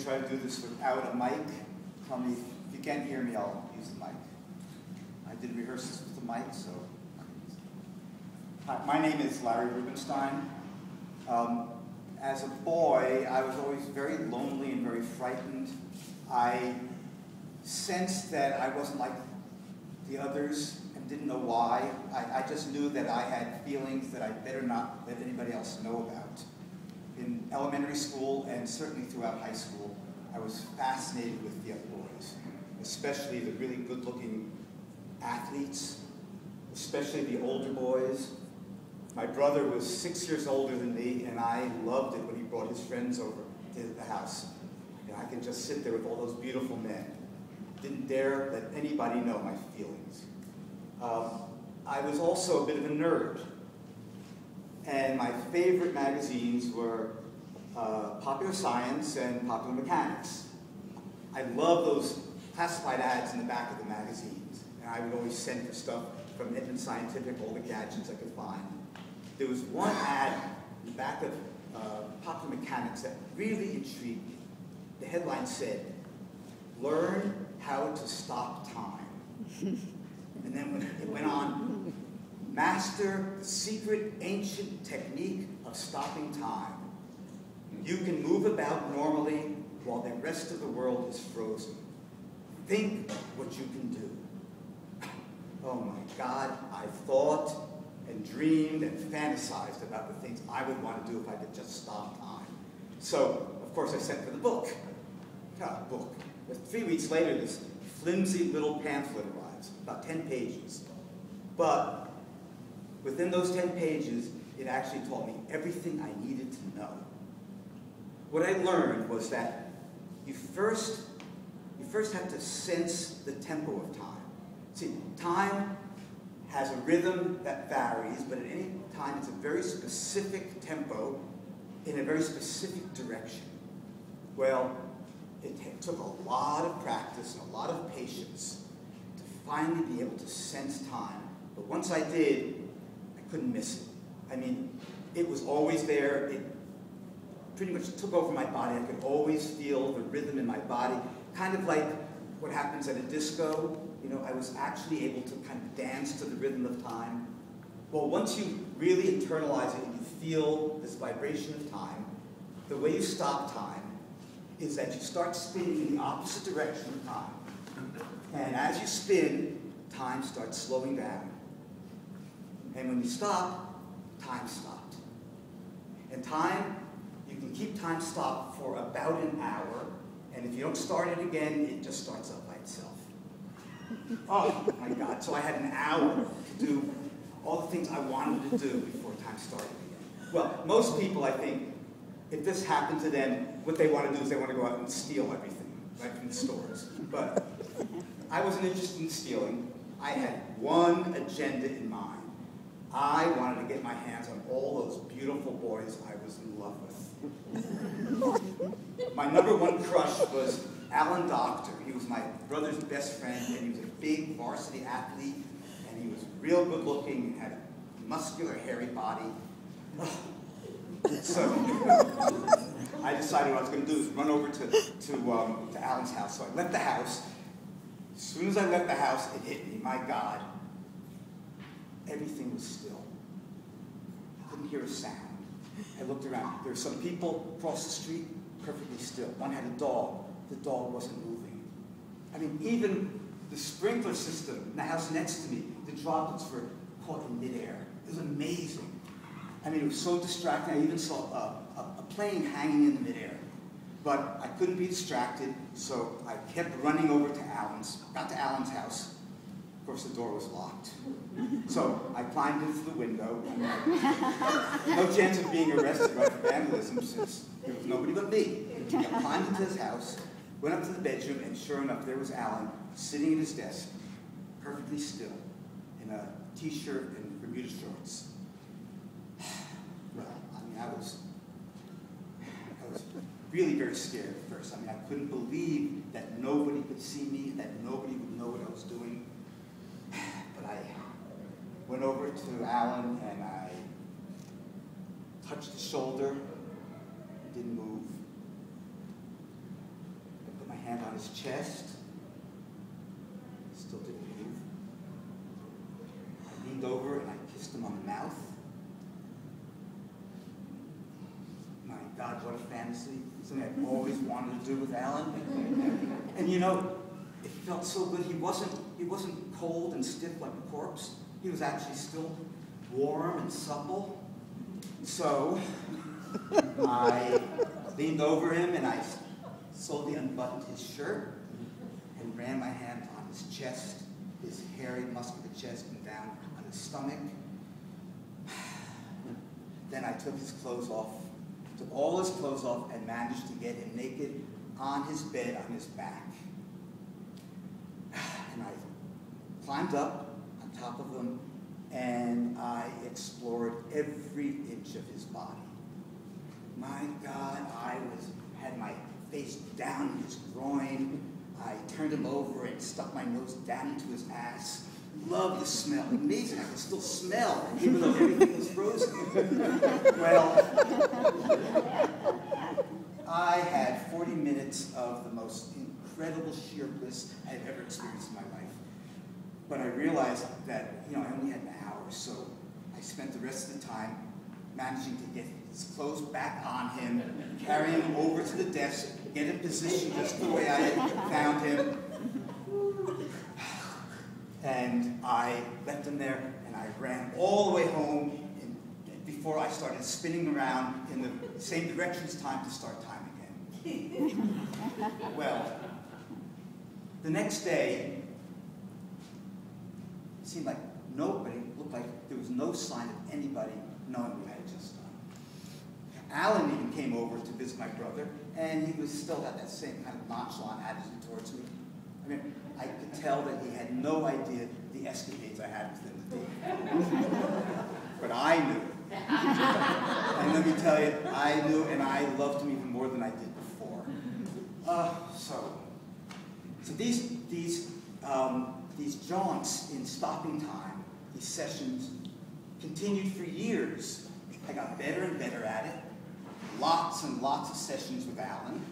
try to do this without a mic. Tell me if you can't hear me, I'll use the mic. I did rehearsals with the mic, so. Hi, my name is Larry Rubinstein. As a boy, I was always very lonely and very frightened. I sensed that I wasn't like the others and didn't know why. I just knew that I had feelings that I'd better not let anybody else know about. In elementary school and certainly throughout high school, I was fascinated with the other boys, especially the really good-looking athletes, especially the older boys. My brother was 6 years older than me, and I loved it when he brought his friends over to the house. And I could just sit there with all those beautiful men. Didn't dare let anybody know my feelings. I was also a bit of a nerd. And my favorite magazines were Popular Science and Popular Mechanics. I love those classified ads in the back of the magazines. And I would always send for stuff from Edmund Scientific, all the gadgets I could find. There was one ad in the back of Popular Mechanics that really intrigued me. The headline said, "Learn how to stop time." And then when it went on, "Master the secret ancient technique of stopping time. You can move about normally while the rest of the world is frozen. Think what you can do." Oh my God, I thought and dreamed and fantasized about the things I would want to do if I could just stop time. So, of course, I sent for the book. Book. But 3 weeks later, this flimsy little pamphlet arrives, about 10 pages. But within those 10 pages, it actually taught me everything I needed to know. What I learned was that you first have to sense the tempo of time. See, time has a rhythm that varies, but at any time it's a very specific tempo in a very specific direction. Well, it took a lot of practice and a lot of patience to finally be able to sense time. But once I did, I couldn't miss it. I mean, it was always there. It pretty much took over my body. I could always feel the rhythm in my body, kind of like what happens at a disco. You know, I was actually able to kind of dance to the rhythm of time. Well, once you really internalize it and you feel this vibration of time, the way you stop time is that you start spinning in the opposite direction of time. And as you spin, time starts slowing down. And when you stop, time stopped. And time, you can keep time stopped for about an hour, and if you don't start it again, it just starts up by itself. Oh my God, so I had an hour to do all the things I wanted to do before time started again. Well, most people, I think, if this happened to them, what they want to do is they want to go out and steal everything, right, from the stores. But I wasn't interested in stealing. I had one agenda in mind. I wanted to get my hands on all those beautiful boys I was in love with. My #1 crush was Alan Doctor. He was my brother's best friend, and he was a big varsity athlete, and he was real good looking and had a muscular, hairy body. So I decided what I was going to do is run over to Alan's house. So I left the house. As soon as I left the house, it hit me. My God, everything was still. I couldn't hear a sound. I looked around. There were some people across the street, perfectly still. One had a dog. The dog wasn't moving. I mean, even the sprinkler system in the house next to me, the droplets were caught in midair. It was amazing. I mean, it was so distracting. I even saw a plane hanging in midair. But I couldn't be distracted, so I kept running over to Alan's. Got to Alan's house. Of course, the door was locked. So I climbed into the window. No chance of being arrested, right, for vandalism, since there was nobody but me. I climbed into his house, went up to the bedroom, and sure enough, there was Alan sitting at his desk, perfectly still, in a t-shirt and Bermuda shorts. Well, I mean, I was really very scared at first. I mean, I couldn't believe that nobody could see me, that nobody would know what I was doing. But I went over to Alan and I touched his shoulder. He didn't move. his chest. Still didn't move. I leaned over and I kissed him on the mouth. My God, what a fantasy. Something I've always wanted to do with Alan. And you know, it felt so good. He wasn't cold and stiff like a corpse. He was actually still warm and supple. So I leaned over him and I slowly unbuttoned his shirt and ran my hand on his chest, his hairy, muscular chest, and down on his stomach. Then I took his clothes off, took all his clothes off, and managed to get him naked on his bed on his back. And I climbed up on top of him, and I explored every inch of his body. My God, I had my face down in his groin. I turned him over and stuck my nose down into his ass. Loved the smell. Amazing, I could still smell, even though everything was frozen. Well, I had 40 minutes of the most incredible sheer bliss I had ever experienced in my life. But I realized that, I only had an hour, so I spent the rest of the time managing to get his clothes back on him, carry him over to the desk, get him positioned just the way I had found him. And I left him there, and I ran all the way home before I started spinning around in the same direction as time to start time again. Well, the next day, it seemed like nobody, looked like there was no sign of anybody knowing what I had just done. Alan even came over to visit my brother, and he still had that same kind of nonchalant attitude towards me. I mean, I could tell that he had no idea the escapades I had with him today. But I knew. And let me tell you, I knew, and I loved him even more than I did before. So these jaunts in stopping time, these sessions, continued for years. I got better and better at it. Lots and lots of sessions with Alan.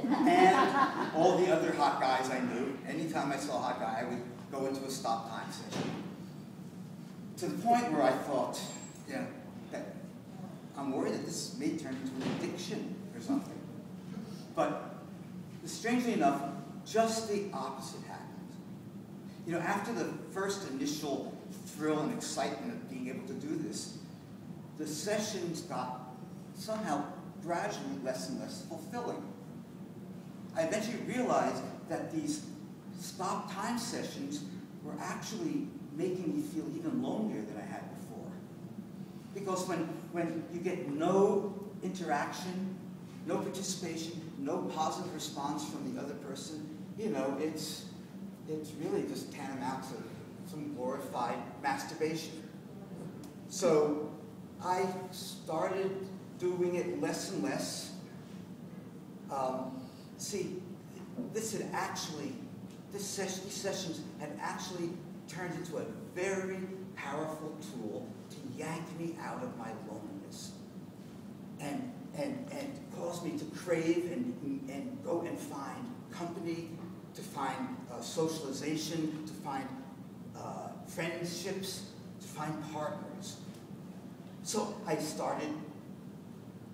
And all the other hot guys I knew. Anytime I saw a hot guy, I would go into a stop time session. To the point where I thought, that I'm worried that this may turn into an addiction or something. But strangely enough, just the opposite happened. After the first initial thrill and excitement of being able to do this, the sessions got somehow gradually less and less fulfilling. I eventually realized that these stop time sessions were actually making me feel even lonelier than I had before. Because when you get no interaction, no participation, no positive response from the other person, it's really just tantamount to some glorified masturbation. So I started doing it less and less. These sessions had actually turned into a very powerful tool to yank me out of my loneliness and cause me to crave and go and find company, to find socialization, to find friendships, to find partners. So I started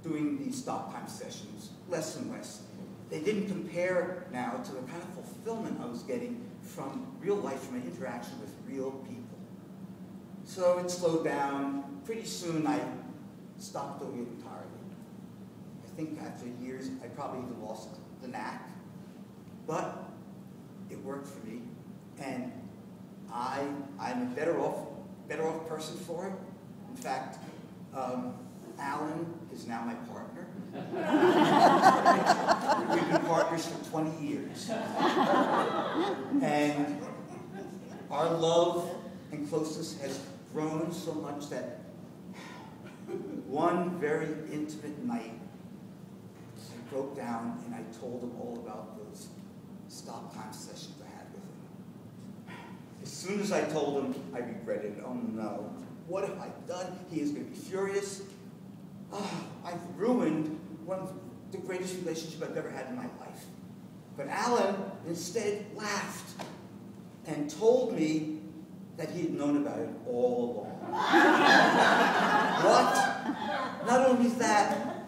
doing these stop time sessions less and less. They didn't compare now to the kind of fulfillment I was getting from real life, from an interaction with real people. So it slowed down. Pretty soon I stopped doing it entirely. I think after years I probably even lost the knack. But it worked for me, and I'm a better off person for it. In fact, Alan is now my partner. We've been partners for 20 years. And our love and closeness has grown so much that one very intimate night, I broke down and I told him all about those stop time sessions I had with him. As soon as I told him, I regretted it. Oh no, what have I done? He is going to be furious. I've ruined one of the greatest relationships I've ever had in my life. But Alan instead laughed and told me that he had known about it all along. What? Not only that,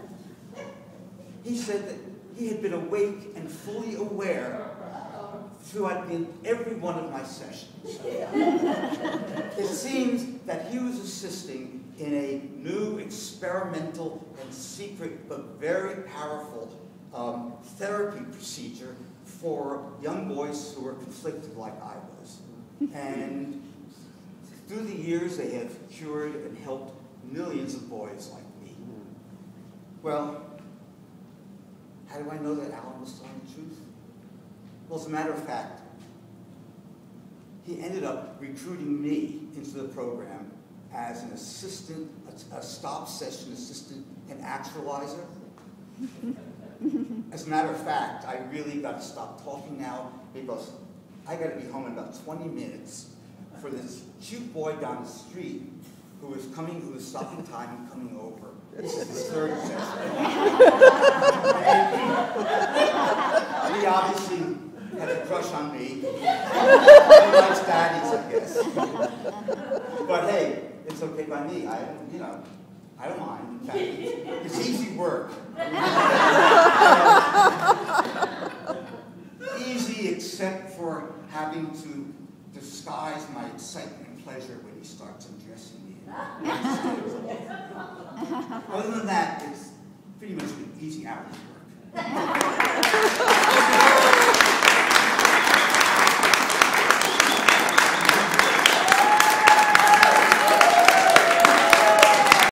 he said that he had been awake and fully aware throughout every one of my sessions. It seems that he was assisting in a new experimental and secret but very powerful therapy procedure for young boys who were conflicted like I was. And through the years, they have cured and helped millions of boys like me. Well, how do I know that Alan was telling the truth? Well, as a matter of fact, he ended up recruiting me into the program as an assistant, a stop session assistant and actualizer. As a matter of fact, I really got to stop talking now because I got to be home in about 20 minutes for this cute boy down the street who was stopping time and coming over. This is his third session. He obviously has a crush on me. He likes daddies, I guess. But hey, it's okay by me. I don't mind. In fact, it's easy work. Easy except for having to disguise my excitement and pleasure when he starts undressing me. Other than that, it's pretty much an easy hour's work.